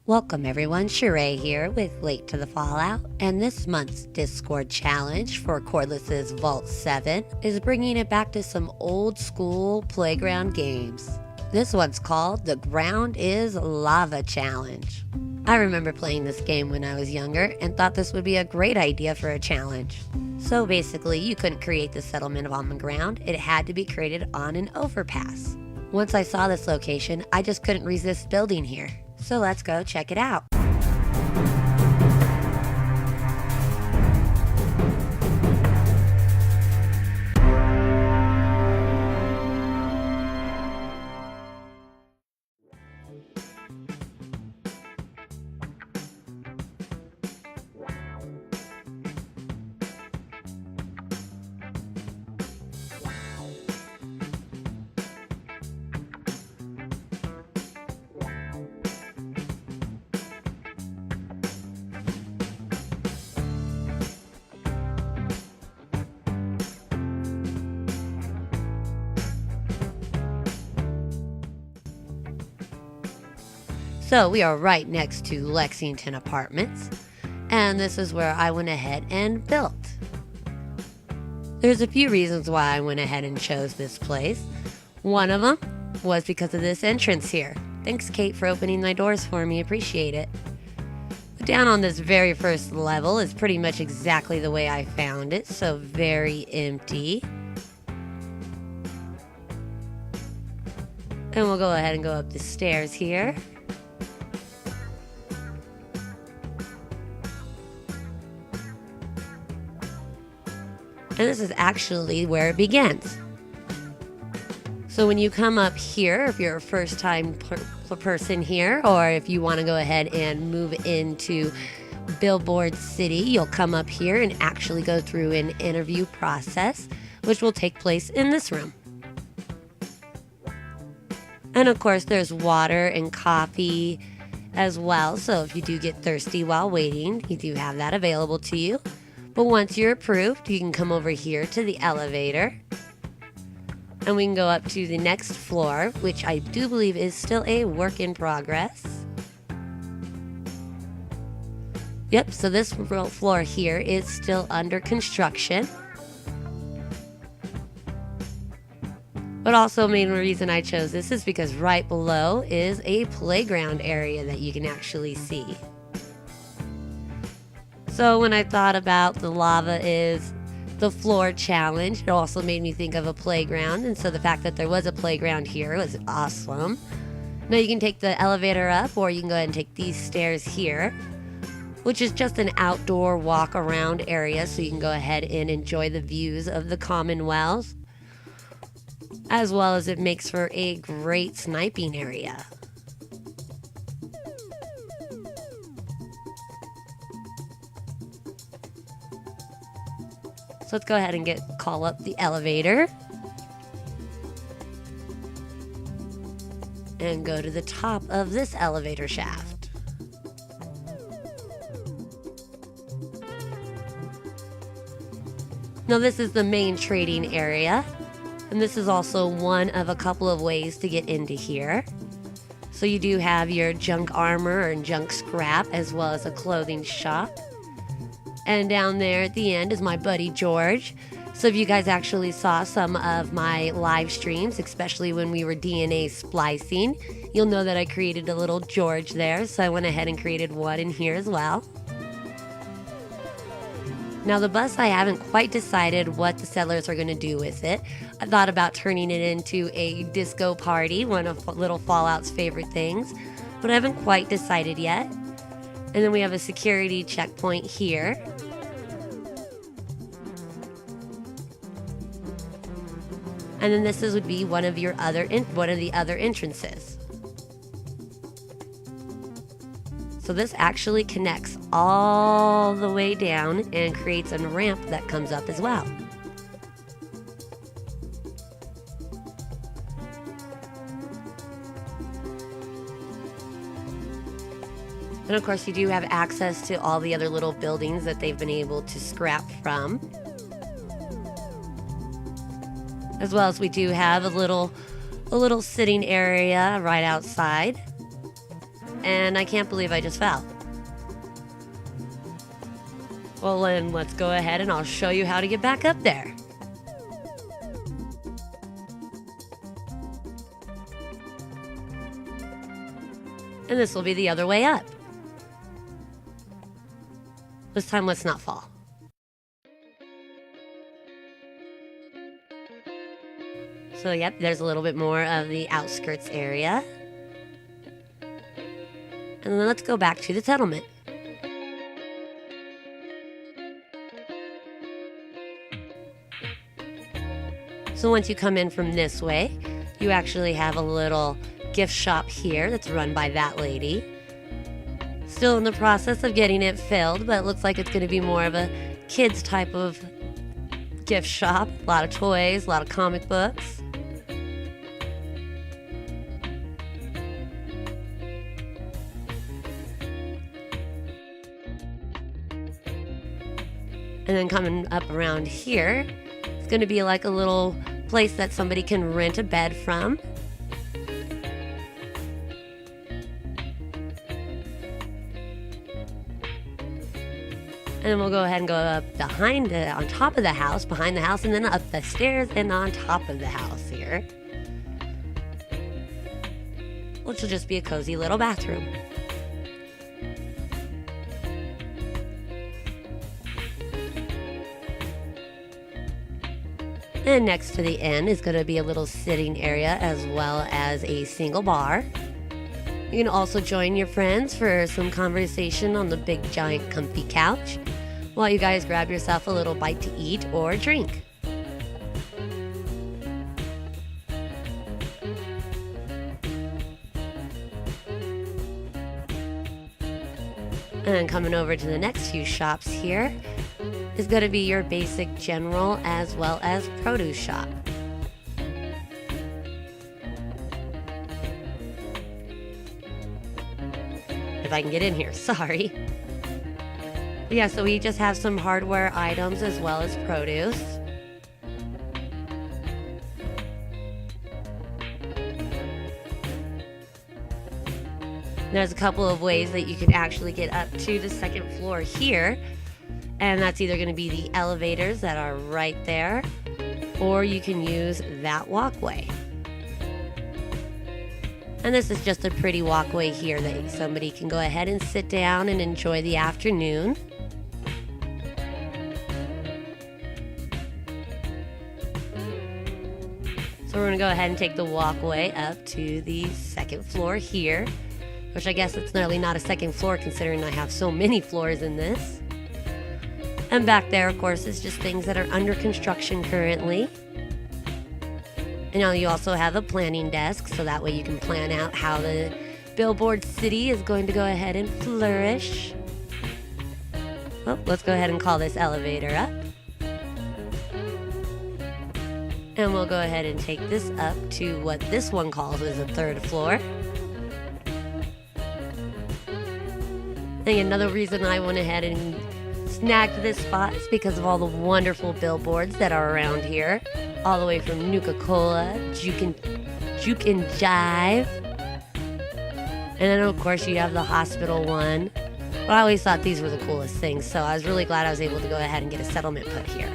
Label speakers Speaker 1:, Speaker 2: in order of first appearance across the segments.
Speaker 1: Welcome everyone, Sheree here with Late to the Fallout, and this month's Discord challenge for Cordless's Vault 7 is bringing it back to some old school playground games. This one's called the Ground is Lava Challenge. I remember playing this game when I was younger and thought this would be a great idea for a challenge. So basically, you couldn't create the settlement on the ground, it had to be created on an overpass. Once I saw this location, I just couldn't resist building here. So let's go check it out. So we are right next to Lexington Apartments, and this is where I went ahead and built. There's a few reasons why I went ahead and chose this place. One of them was because of this entrance here. Thanks, Kate, for opening my doors for me. Appreciate it. But down on this very first level is pretty much exactly the way I found it, so very empty. And we'll go ahead and go up the stairs here. And this is actually where it begins. So when you come up here, if you're a first-time person here, or if you want to go ahead and move into Billboard City, you'll come up here and actually go through an interview process, which will take place in this room. And of course, there's water and coffee as well. So if you do get thirsty while waiting, you do have that available to you. But once you're approved, you can come over here to the elevator and we can go up to the next floor, which I do believe is still a work in progress. Yep, so this floor here is still under construction. But also, main reason I chose this is because right below is a playground area that you can actually see. So when I thought about the lava is the floor challenge, it also made me think of a playground. And so the fact that there was a playground here was awesome. Now you can take the elevator up, or you can go ahead and take these stairs here, which is just an outdoor walk around area. So you can go ahead and enjoy the views of the Commonwealth, as well as it makes for a great sniping area. So let's go ahead and call up the elevator and go to the top of this elevator shaft. Now this is the main trading area, and this is also one of a couple of ways to get into here. So you do have your junk armor and junk scrap, as well as a clothing shop. And down there at the end is my buddy George. So if you guys actually saw some of my live streams, especially when we were DNA splicing, you'll know that I created a little George there. So I went ahead and created one in here as well. Now the bus, I haven't quite decided what the settlers are going to do with it. I thought about turning it into a disco party, one of Little Fallout's favorite things, but I haven't quite decided yet. And then we have a security checkpoint here. And then this would be one of the other entrances. So this actually connects all the way down and creates a ramp that comes up as well. And of course you do have access to all the other little buildings that they've been able to scrap from. As well as we do have a little sitting area right outside. and I can't believe I just fell. Well, then let's go ahead and I'll show you how to get back up there. And this will be the other way up. This time, let's not fall. So, yep, there's a little bit more of the outskirts area. And then let's go back to the settlement. So once you come in from this way, you actually have a little gift shop here that's run by that lady. Still in the process of getting it filled, but it looks like it's going to be more of a kids type of gift shop. A lot of toys, a lot of comic books. And then coming up around here, it's going to be like a little place that somebody can rent a bed from. And then we'll go ahead and go up on top of the house, behind the house, and then up the stairs and on top of the house here. Which will just be a cozy little bathroom. And next to the end is going to be a little sitting area as well as a single bar. You can also join your friends for some conversation on the big giant comfy couch while you guys grab yourself a little bite to eat or drink. And then coming over to the next few shops here is going to be your basic general as well as produce shop. If I can get in here, sorry. But yeah, so we just have some hardware items as well as produce. There's a couple of ways that you can actually get up to the second floor here. And that's either going to be the elevators that are right there, or you can use that walkway. And this is just a pretty walkway here that somebody can go ahead and sit down and enjoy the afternoon. So we're going to go ahead and take the walkway up to the second floor here, which I guess it's nearly not a second floor considering I have so many floors in this. And back there, of course, is just things that are under construction currently. And now you also have a planning desk, so that way you can plan out how the Billboard city is going to go ahead and flourish. Well, let's go ahead and call this elevator up. And we'll go ahead and take this up to what this one calls as a third floor. And another reason I went ahead and snagged this spot is because of all the wonderful billboards that are around here, all the way from Nuka-Cola, Juke and Jive, and then of course you have the hospital one. But I always thought these were the coolest things, so I was really glad I was able to go ahead and get a settlement put here.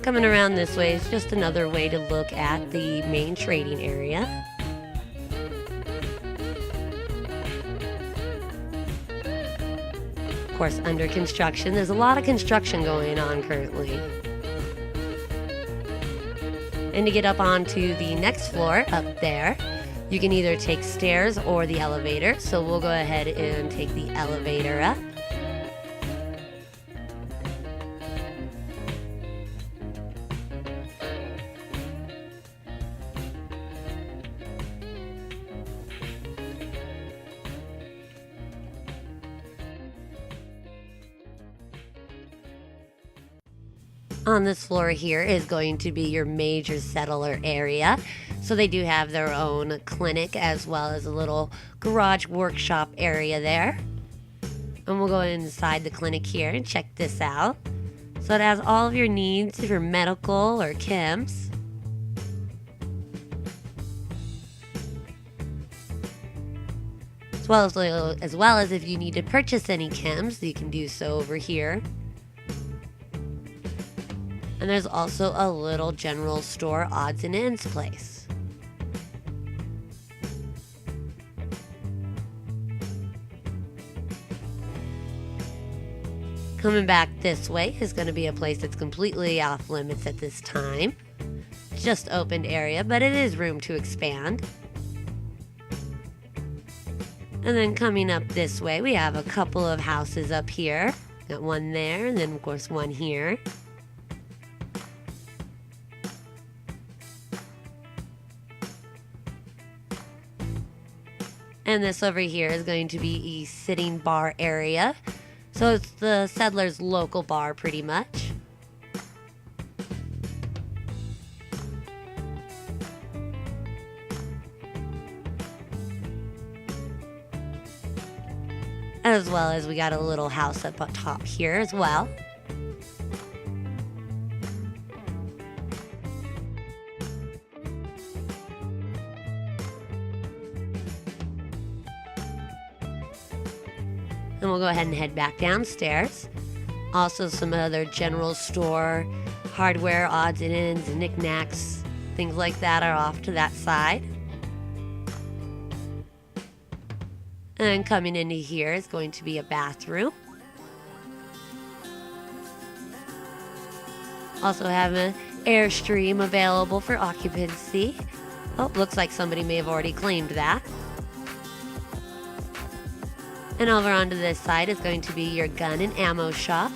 Speaker 1: Coming around this way is just another way to look at the main trading area. Of course, under construction. There's a lot of construction going on currently. And to get up onto the next floor up there, you can either take stairs or the elevator. So we'll go ahead and take the elevator up. On this floor here is going to be your major settler area. So they do have their own clinic as well as a little garage workshop area there. And we'll go inside the clinic here and check this out. So it has all of your needs for medical or chems. as well as if you need to purchase any chems, you can do so over here. And there's also a little general store odds and ends place. Coming back this way is going to be a place that's completely off limits at this time. Just opened area, but it is room to expand. And then coming up this way, we have a couple of houses up here. Got one there, and then of course one here. And this over here is going to be a sitting bar area. So it's the settlers' local bar pretty much. As well as we got a little house up on top here as well. And we'll go ahead and head back downstairs. Also some other general store, hardware, odds and ends, knickknacks, things like that are off to that side. And then coming into here is going to be a bathroom. Also have an Airstream available for occupancy. Oh, looks like somebody may have already claimed that. And over onto this side is going to be your gun and ammo shop,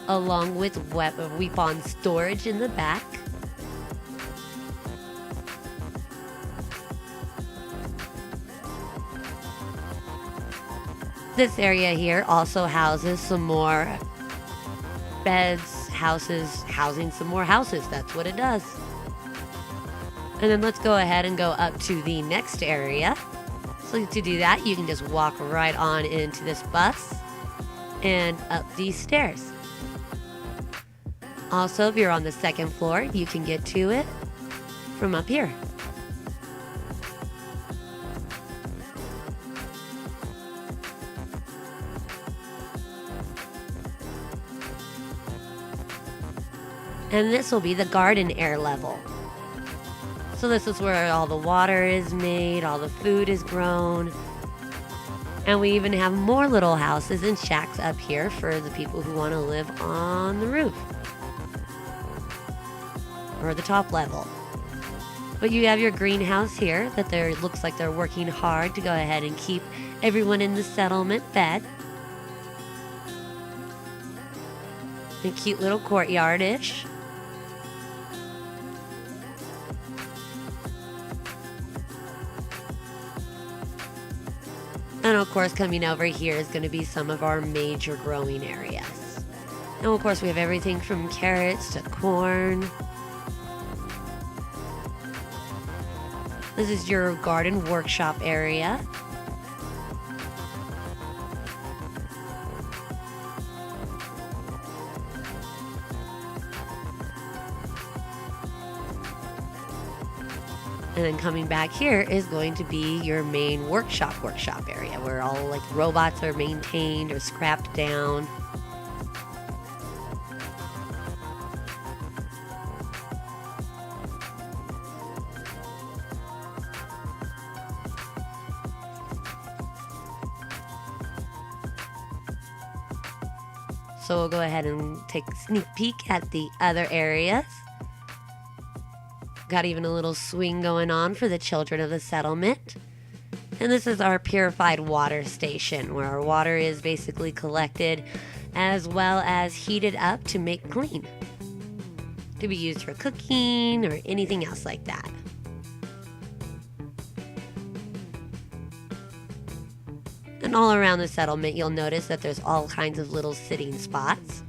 Speaker 1: along with weapon storage in the back. This area here also houses some more beds, housing some more houses. That's what it does. And then let's go ahead and go up to the next area. So to do that, you can just walk right on into this bus and up these stairs. Also, if you're on the second floor, you can get to it from up here. And this will be the garden air level. So this is where all the water is made, all the food is grown. And we even have more little houses and shacks up here for the people who want to live on the roof. Or the top level. But you have your greenhouse here that looks like they're working hard to go ahead and keep everyone in the settlement fed. A cute little courtyard-ish. And of course, coming over here is going to be some of our major growing areas. And of course, we have everything from carrots to corn. This is your garden workshop area. And then coming back here is going to be your main workshop area where all like robots are maintained or scrapped down. So we'll go ahead and take a sneak peek at the other areas. Got even a little swing going on for the children of the settlement. And this is our purified water station where our water is basically collected as well as heated up to make clean. To be used for cooking or anything else like that. And all around the settlement you'll notice that there's all kinds of little sitting spots.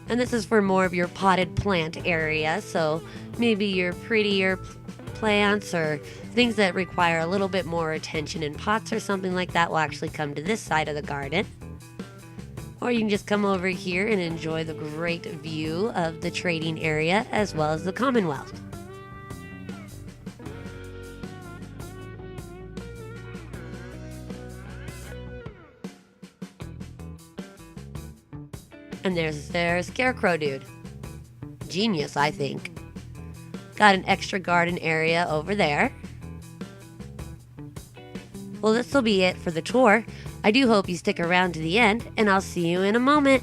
Speaker 1: And this is for more of your potted plant area, so maybe your prettier plants or things that require a little bit more attention in pots or something like that will actually come to this side of the garden. Or you can just come over here and enjoy the great view of the trading area as well as the Commonwealth. And there's their scarecrow dude. Genius, I think. Got an extra garden area over there. Well, this will be it for the tour. I do hope you stick around to the end, and I'll see you in a moment.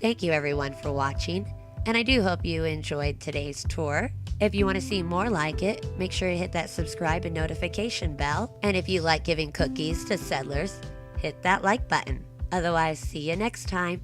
Speaker 1: Thank you everyone for watching, and I do hope you enjoyed today's tour. If you want to see more like it, make sure to hit that subscribe and notification bell. And if you like giving cookies to settlers, hit that like button. Otherwise, see you next time.